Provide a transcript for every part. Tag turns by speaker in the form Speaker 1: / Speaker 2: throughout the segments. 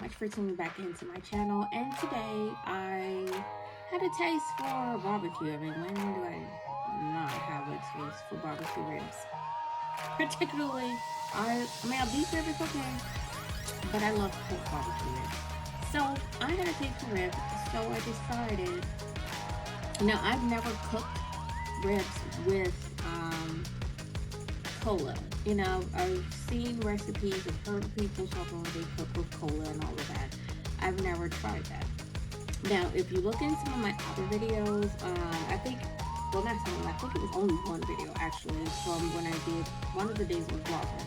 Speaker 1: much for tuning back into my channel. And today I had a taste for barbecue. I mean, when do I not have a taste for barbecue ribs? Particularly, a beef rib is okay, but I love pork barbecue ribs. So I had a taste for ribs, so I decided. Now I've never cooked ribs with cola. I've seen recipes, I've heard people talking when they cook with cola and all of that. I've never tried that. Now, if you look into some of my other videos, I think, well, not some of them, I think it was only one video actually from when I did one of the days with Vlogmas.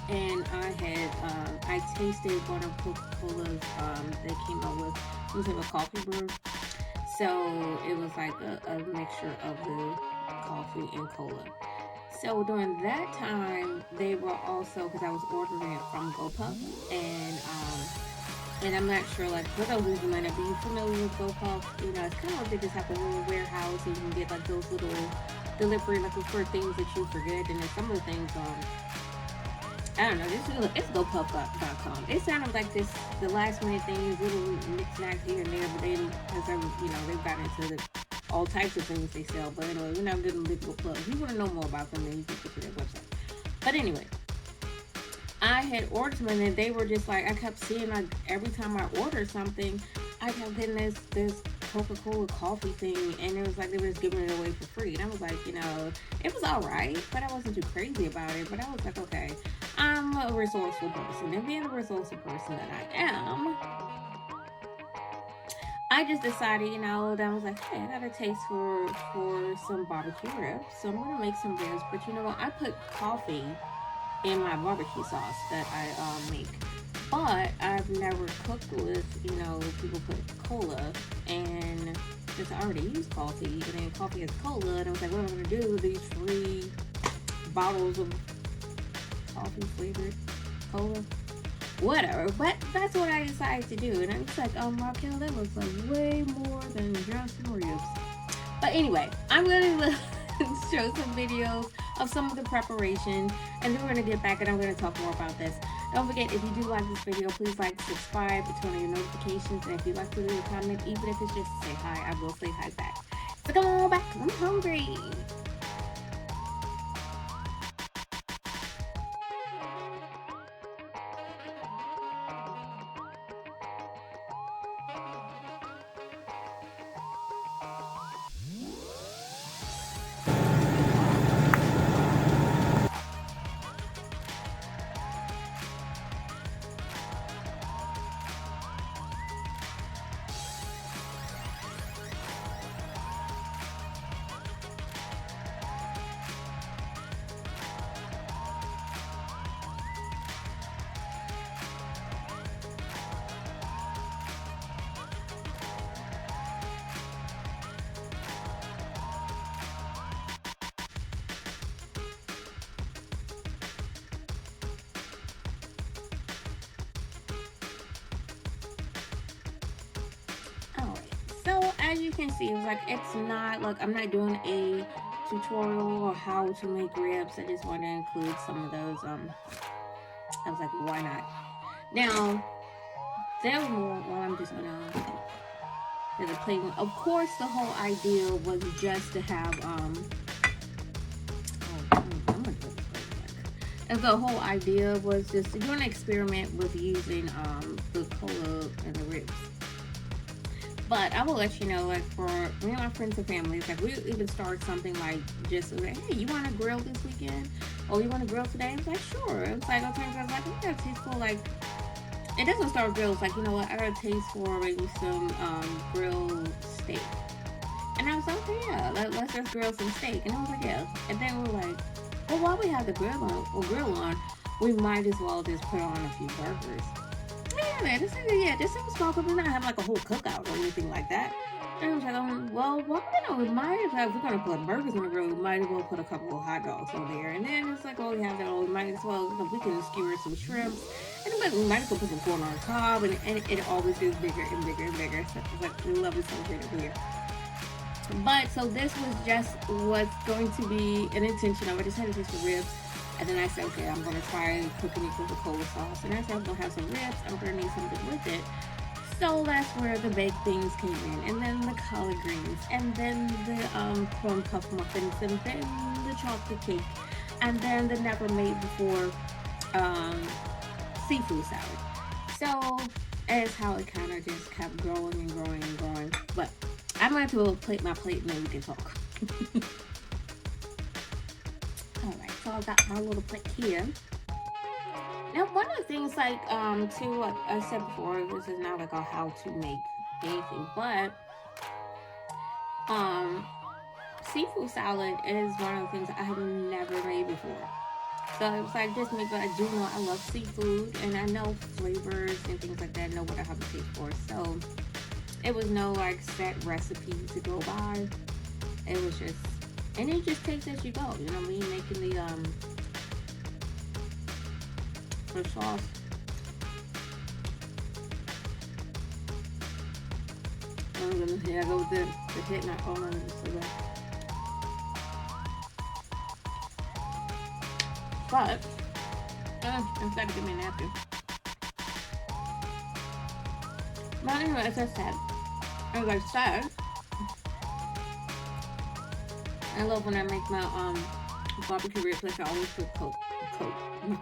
Speaker 1: And I tasted one of Coca Cola's, they came out with, it was like a coffee brew. So it was like a mixture of the coffee and cola. So during that time, they were also, because I was ordering it from GoPuff, and I'm not sure, like, for those who might not be familiar with GoPuff, it's kind of like they just have a little warehouse, and you can get like those little delivery, like for things that you forget, and then some of the things, I don't know, it's GoPuff.com. It sounded like the last minute things, little knickknacks here and there, but then, they've gotten into all types of things they sell. But anyway, we're not getting legal plugs. If you want to know more about them, then you can go to their website. But anyway, I had ordered some, and they were just like, I kept seeing, like, every time I ordered something, I kept getting this Coca Cola coffee thing, and it was like they were just giving it away for free. And I was like, it was all right, but I wasn't too crazy about it. But I was like, okay, I'm a resourceful person, and being the resourceful person that I am, I just decided, that I was like, hey, I got a taste for some barbecue ribs, so I'm gonna make some ribs. But you know what? I put coffee in my barbecue sauce that I make, but I've never cooked with, people put cola, and since I already use coffee, and then coffee has cola, and I was like, what am I gonna do with these 3 bottles of coffee flavored cola? Whatever, but that's what I decided to do. And I was like, Raquel, that was like way more than just ribs. But anyway, I'm going to show some videos of some of the preparation, and then we're going to get back and I'm going to talk more about this. Don't forget, if you do like this video, please like, subscribe, turn on your notifications, and if you'd like to leave a comment, even if it's just to say hi, I will say hi back. So come on back, I'm hungry. So as you can see, it's not like I'm not doing a tutorial or how to make ribs. I just want to include some of those. I was like, why not? Now, there more. Well, I'm just gonna play one. Of course, the whole idea was just to have And the whole idea was just to do an experiment with using the cola and the ribs. But I will let you know, like, for me and my friends and family, like, we even start something like, just like, hey, you want to grill this weekend? Or you want to grill today? I was like, sure. It's like, okay, I was like, we got a taste for, like, it doesn't start with grills. Like, you know what, I got a taste for maybe some grilled steak. And I was like, okay, yeah, let's just grill some steak. And I was like, yeah. And then we were like, well, while we have the grill on, we might as well just put on a few burgers. Yeah, just a small cook. We not have like a whole cookout or anything like that. And I was like, well, we might as well, if we're gonna put burgers on the grill, we might as well put a couple of hot dogs on there. And then it's like, we have that. We might as well, we can skewer some shrimps, and we might as well put some corn on the cob, and it always gets bigger and bigger and bigger. So it's like, we love it so great over here. But so this was just what's going to be an intention of it. I just had to taste the ribs. And then I said, okay, I'm gonna try cooking it with a Coca sauce. And I said, I'm gonna have some ribs. I'm gonna need something with it. So that's where the baked things came in, and then the collard greens, and then the corn puff muffins, and then the chocolate cake, and then the never made before um, seafood salad. So that's how it kind of just kept growing and growing and growing. But I'm going to plate my plate and then we can talk. Alright, so I got my little plate here. Now, one of the things, like, too, like I said before, this is not like a how to make anything, but, seafood salad is one of the things I have never made before. So it was like just me, but I do know I love seafood, and I know flavors and things like that, I know what I have to taste for. So it was no, like, set recipe to go by. It was just, and it just tastes as you go, you know, me making the sauce. I'm gonna here I go with the hit not hold on just so that. But I've got to give me a napkin. But anyway, as I said, I love when I make my barbecue ribs. Like I always put Coke.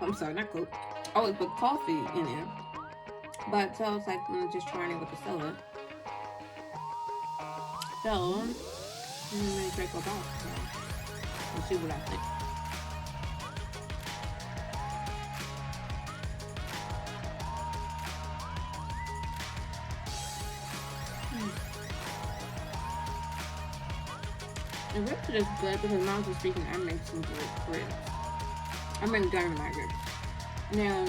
Speaker 1: I'm sorry, not Coke. I always put coffee in it. But so I was like, I'm just trying it with the soda. So I'm gonna drink a bottle. We'll see what I think. The ribs are just good because mom's just speaking. I make some good ribs. I make dynamite ribs. Now,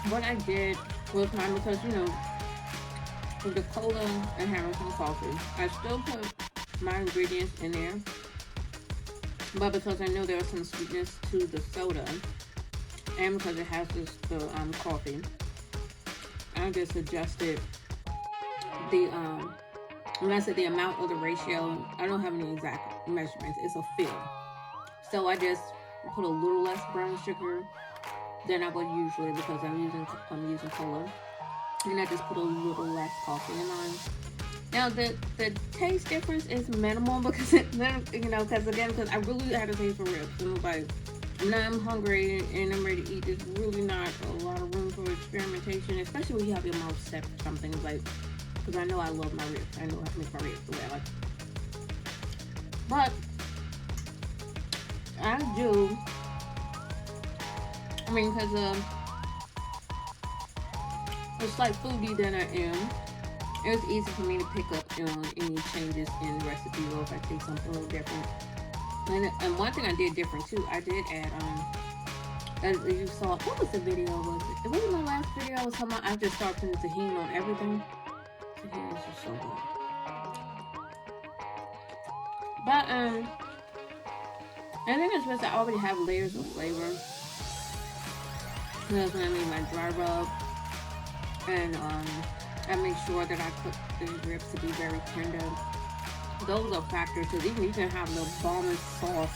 Speaker 1: what I did with mine, because you know, with the cola and having some coffee, I still put my ingredients in there, but because I know there was some sweetness to the soda, and because it has the coffee, I just adjusted the when I said the amount of the ratio, I don't have any exact measurements. It's a feel. So I just put a little less brown sugar than I would usually because I'm using cola, and I just put a little less coffee in mine. Now the taste difference is minimal because because I really had a taste for ribs. And like now I'm hungry and I'm ready to eat. There's really not a lot of room for experimentation, especially when you have your mouth set for something like. Because I know I love my ribs. I know how to make my ribs the way I like it. But I do. I mean, because it's like foodie that I am. It was easy for me to pick up any changes in recipe or if I take something a little different. And one thing I did different too. I did add as you saw. What was the video? It wasn't my last video. I was talking about I just started putting tahini on everything. Tahinis are so good. But I think it's because I already have layers of flavor. That's when I made my dry rub, and I make sure that I cook the ribs to be very tender. Those are factors because even you can have the bombest sauce,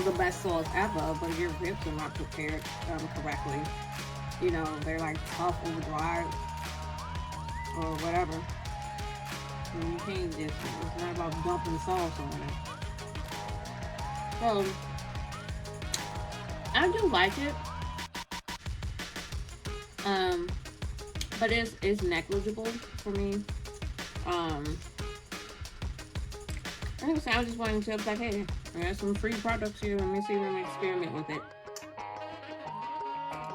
Speaker 1: the best sauce ever, but if your ribs are not prepared correctly, you know, they're like tough and dry or whatever. And you can't just, it's not about dumping sauce on it. So, I do like it. But it's negligible for me. Like I said, I was just wanting to, like, hey, I got some free products here. Let me see if I can experiment with it.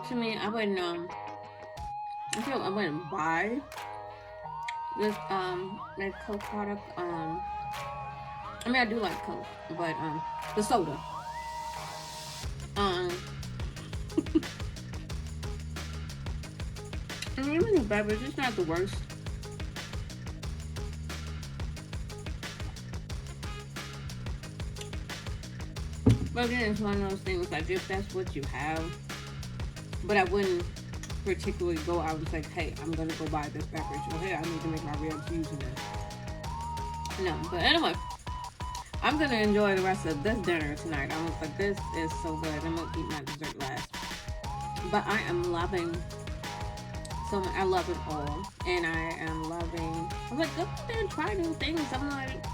Speaker 1: To me, I wouldn't, I wouldn't buy this, that Coke product. I mean, I do like Coke, but, the soda. I mean, even the beverage, it's not the worst. But again, it's one of those things, like, if that's what you have. But I wouldn't particularly go out and say, hey, I'm going to go buy this beverage. Or, hey, I need to make my ribs using this. No, but anyway. I'm gonna enjoy the rest of this dinner tonight. I was like, this is so good. I'm gonna eat my dessert last. But I am loving so much. I love it all. And I am loving, I'm like, go out there and try new things. I'm like,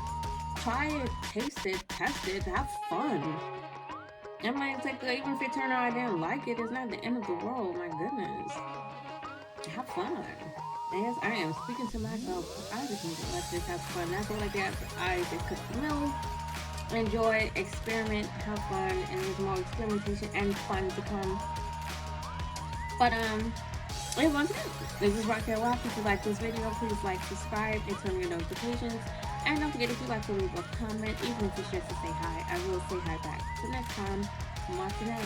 Speaker 1: try it, taste it, test it, have fun. I mean, it's like, even if it turned out I didn't like it, it's not the end of the world. My goodness. Have fun. Yes, I am speaking to myself. I just need to let this have fun. That's all I get. I just cook the meal, enjoy, experiment, have fun, and there's more experimentation and fun to come. But and once again, this is Rock Your Walk. If you like this video, please like, subscribe, and turn on your notifications. And don't forget, if you like to leave a comment, even if it's just to say hi, I will say hi back. Till next time, Martinez.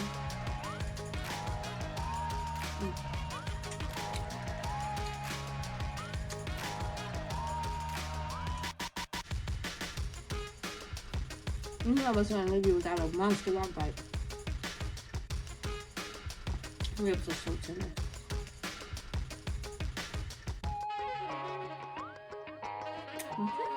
Speaker 1: You know I was going to leave you without a monster rock bite. Ribs are so tender. Okay.